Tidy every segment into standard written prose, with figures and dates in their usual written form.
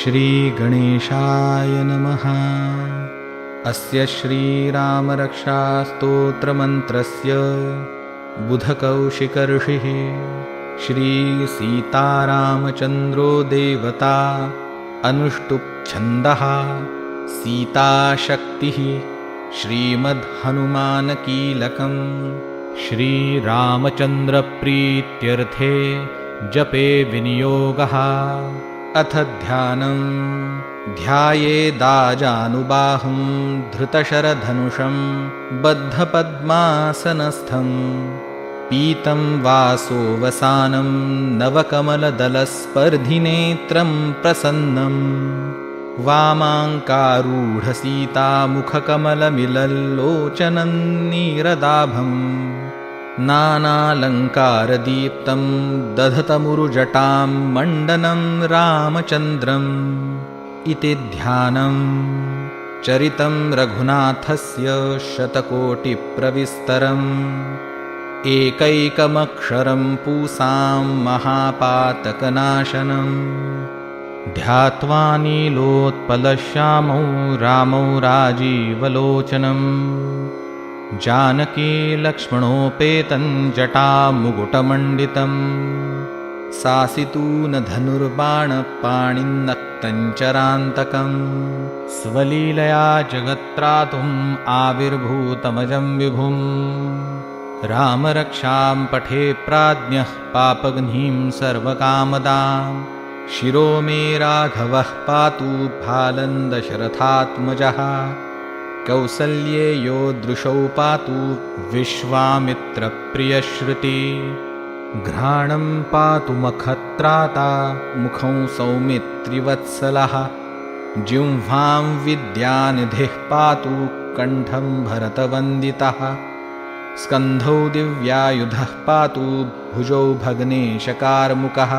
श्रीगणेशाय नमः। अस्य श्रीरामरक्षास्तोत्रमन्त्रस्य बुधकौशिकऋषिः श्रीसीतारामचन्द्रो देवता अनुष्टुप्छन्दः सीताशक्तिः श्रीमद्हनुमानकीलकम् श्रीरामचन्द्रप्रीत्यर्थे जपे विनियोगः। अथ ध्यानं ध्यायेदाजानुबाहुं धृतशरधनुषं बद्धपद्मासनस्थं पीतं वासोवसानं नवकमलदलस्पर्धिनेत्रं प्रसन्नं वामाङ्कारूढसीतामुखकमलमिलल्लोचनं नीरदाभम् नानालङ्कारदीप्तं दधतमुरुजटां मण्डनं रामचन्द्रम् इति ध्यानं चरितं रघुनाथस्य शतकोटिप्रविस्तरम् एकैकमक्षरं पूसां महापातकनाशनम् ध्यात्वा नीलोत्पलश्यामौ रामौ राजीवलोचनम् जानकी लक्ष्मणोपेतं जटामुकुटमण्डितं सासितूनधनुर्बाणपाणिन्नक्तञ्चरान्तकं स्वलीलया जगत्त्रातुम् आविर्भूतमजं विभुं रामरक्षां पठे प्राज्ञः पापघ्नीं सर्वकामदां शिरो मे राघवः पातु फालन्दशरथात्मजः कौसल्ये यो दृशौ पातु विश्वामित्रप्रियश्रुति घ्राणं पातु मखत्राता मुखं सौमित्रिवत्सलः जिह्वां विद्यानिधिः पातु कण्ठं भरतवन्दितः स्कन्धौ दिव्यायुधः पातु भुजौ भग्नेशकार्मुकः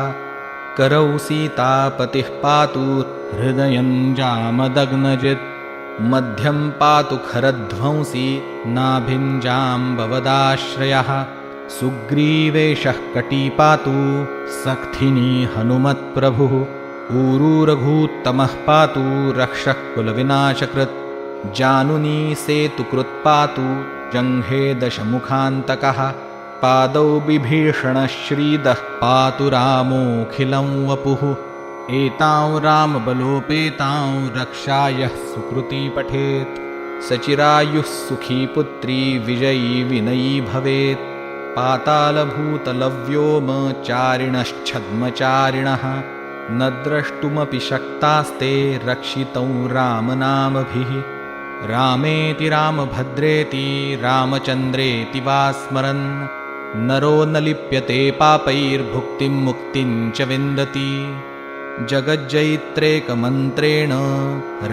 करौ सीतापतिः पातु हृदयं जामदग्नजित् मध्यं पातु खरध्वंसी नाभिञ्जाम्बवदाश्रयः सुग्रीवेशः कटी पातु सक्थिनी हनुमत्प्रभुः ऊरूरघूत्तमः पातु रक्षः कुलविनाशकृत् जानुनी सेतुकृत् पातु जङ्घे दशमुखान्तकः पादौ बिभीषणः श्रीदः पातु रामोऽखिलं वपुः एतां रामबलोपेतां रक्षायः सुकृती पठेत् सचिरायुः सुखी पुत्री विजयी विनयी भवेत् पातालभूतलव्योमचारिणश्छद्मचारिणः न द्रष्टुमपि शक्तास्ते रक्षितौ रामनामभिः रामेति रामभद्रेति रामचन्द्रेति वा स्मरन् नरो न लिप्यते पापैर्भुक्तिं मुक्तिं च विन्दति जगज्जैत्रेकमन्त्रेण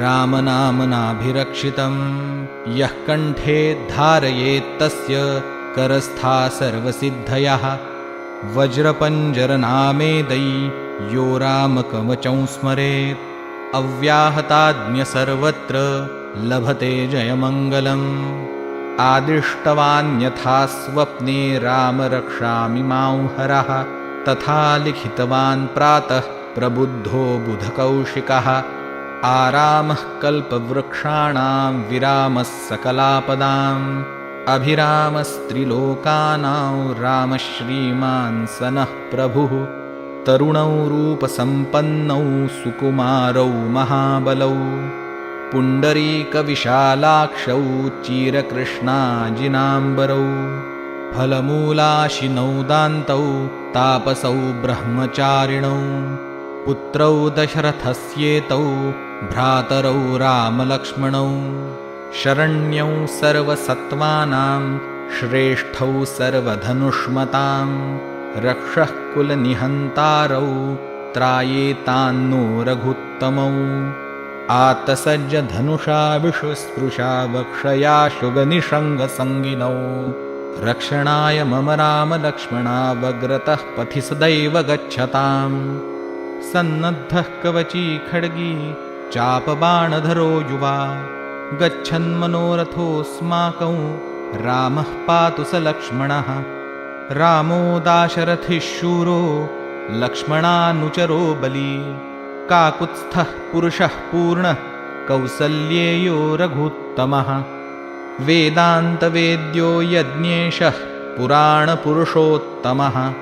रामनामनाभिरक्षितं यः कण्ठे धारयेत्तस्य करस्था सर्वसिद्धयः वज्रपञ्जरनामेदै यो रामकवचं स्मरेत् अव्याहताज्ञ सर्वत्र लभते जयमङ्गलम् आदिष्टवान्यथा स्वप्ने राम रक्षामि मां हरः तथा लिखितवान् प्रातः प्रबुद्धो बुधकौशिकः आरामः कल्पवृक्षाणां विरामः सकलापदाम् अभिरामस्त्रिलोकानां रामः श्रीमान् सनः प्रभुः तरुणौ रूपसम्पन्नौ सुकुमारौ महाबलौ पुण्डरीकविशालाक्षौ चिरकृष्णाजिनाम्बरौ फलमूलाशिनौ दान्तौ तापसौ ब्रह्मचारिणौ पुत्रौ दशरथस्येतौ भ्रातरौ रामलक्ष्मणौ शरण्यौ सर्वसत्त्वानां श्रेष्ठौ सर्वधनुष्मतां रक्षः कुलनिहन्तारौ त्रायेतान्नो रघुत्तमौ आतसज्ज धनुषा विषुस्पृशा वक्षया शुगनिषङ्गसङ्गिनौ रक्षणाय मम रामलक्ष्मणावग्रतः पथि सदैव गच्छताम्। सन्नद्धः कवची खड्गी चापबाणधरो युवा, गच्छन्मनोरथोऽस्माकं रामः पातु स लक्ष्मणः। रामो दाशरथिः शूरो लक्ष्मणानुचरो बली, काकुत्स्थः पुरुषः पूर्णः कौसल्येयो रघुत्तमः। वेदान्तवेद्यो यज्ञेशः पुराणपुरुषोत्तमः,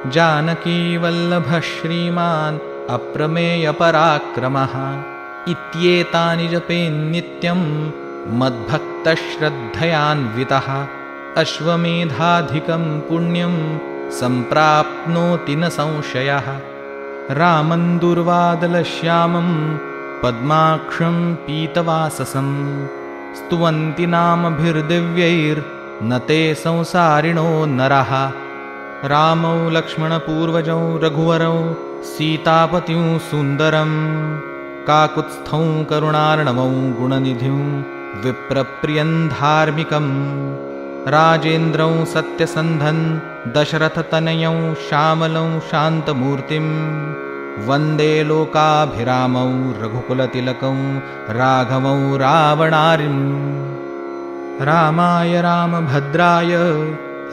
जानकीवल्लभः श्रीमान् अप्रमेयपराक्रमः। इत्येतानि जपेन्नित्यं मद्भक्तश्रद्धयान्वितः, अश्वमेधाधिकं पुण्यं सम्प्राप्नोति न संशयः। रामं दुर्वादलश्यामं पद्माक्षं पीतवाससं, स्तुवन्ति नामभिर्दिव्यैर्न ते संसारिणो नरः। रामौ लक्ष्मणपूर्वजौ रघुवरौ सीतापतिं सुन्दरं, काकुत्स्थौ करुणार्णवौ गुणनिधिं विप्रप्रियं धार्मिकं। राजेन्द्रौ सत्यसन्धं दशरथतनयौ श्यामलौ शान्तमूर्तिं, वन्दे लोकाभिरामौ रघुकुलतिलकौ राघवौ रावणारिम्। रामाय रामभद्राय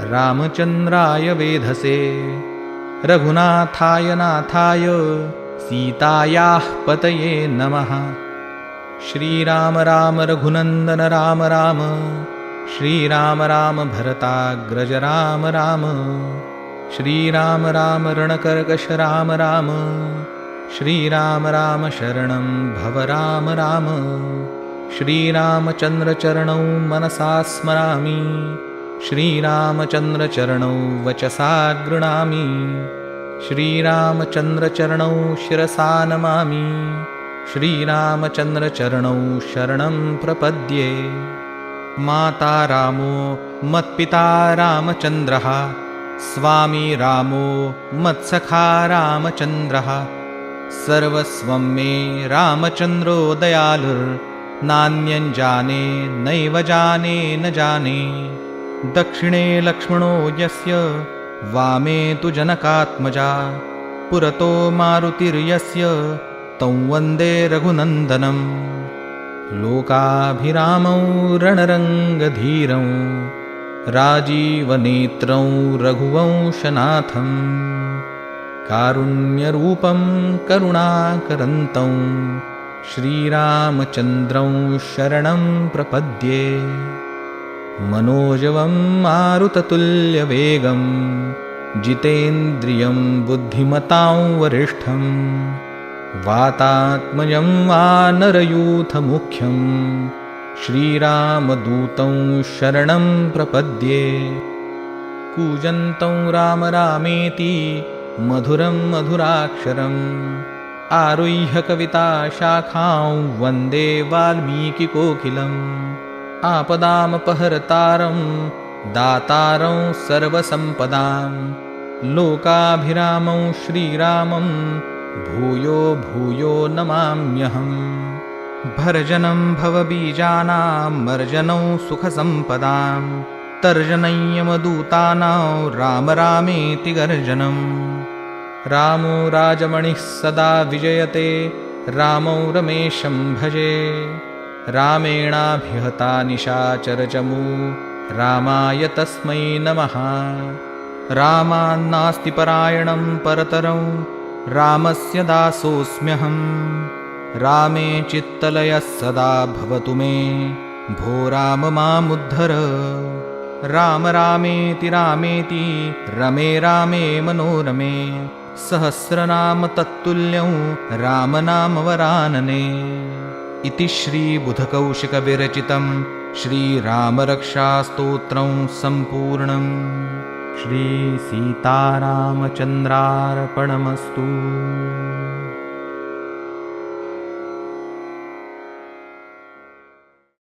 रामचन्द्राय वेधसे, रघुनाथाय नाथाय सीतायाः पतये नमः। श्रीराम राम रघुनन्दन राम राम, श्रीराम राम भरताग्रज राम राम। श्रीराम राम रणकर्कश राम राम, श्रीराम राम शरणं भव राम राम। श्रीरामचन्द्रचरणौ मनसा स्मरामि, श्रीरामचन्द्रचरणौ वचसा गृह्णामि। श्रीरामचन्द्रचरणौ शिरसा नमामि, श्रीरामचन्द्रचरणौ शरणं प्रपद्ये। माता रामो मत्पिता रामचन्द्रः, स्वामी रामो मत्सखा रामचन्द्रः। सर्वस्वं मे रामचन्द्रो दयालुर्नान्यं जाने नैव जाने न जाने। दक्षिणे लक्ष्मणो यस्य, वामे तु जनकात्मजा। पुरतो मारुतिर्यस्य, तं वन्दे रघुनन्दनम्। लोकाभिरामौ रणरङ्गधीरौ, राजीवनेत्रौ रघुवंशनाथं। कारुण्यरूपं करुणाकरन्तं, श्रीरामचन्द्रं शरणं प्रपद्ये। मनोजवं मारुततुल्यवेगं, जितेन्द्रियं बुद्धिमतां वरिष्ठं। वातात्मजं वानरयूथमुख्यं, श्रीरामदूतं शरणं प्रपद्ये। कूजन्तं राम रामेति मधुरं मधुराक्षरम्, आरुह्य कविताशाखां वन्दे वाल्मीकिकोकिलम्। आपदामपहर्तारं दातारं सर्वसम्पदां, लोकाभिरामं श्रीरामं भूयो भूयो नमाम्यहम्। भर्जनं भवबीजानां मर्जनं सुखसम्पदां, तर्जनं यमदूतानां राम रामेति गर्जनम्। रामो राजमणिः सदा विजयते, रामौ रमेशं भजे। रामेणाभिहता निशाचरचमू, रामाय तस्मै नमः। रामान्नास्ति परायणं परतरं, रामस्य दासोऽस्म्यहम्। रामे चित्तलयः सदा भवतु मे, भो राम मामुद्धर। राम रामेति रामेति, रमे रामे मनोरमे। सहस्रनाम तत्तुल्यं रामनामवरानने। इति श्रीबुधकौशिकविरचितं श्रीरामरक्षास्तोत्रं सम्पूर्णम्। श्रीसीतारामचन्द्रार्पणमस्तु।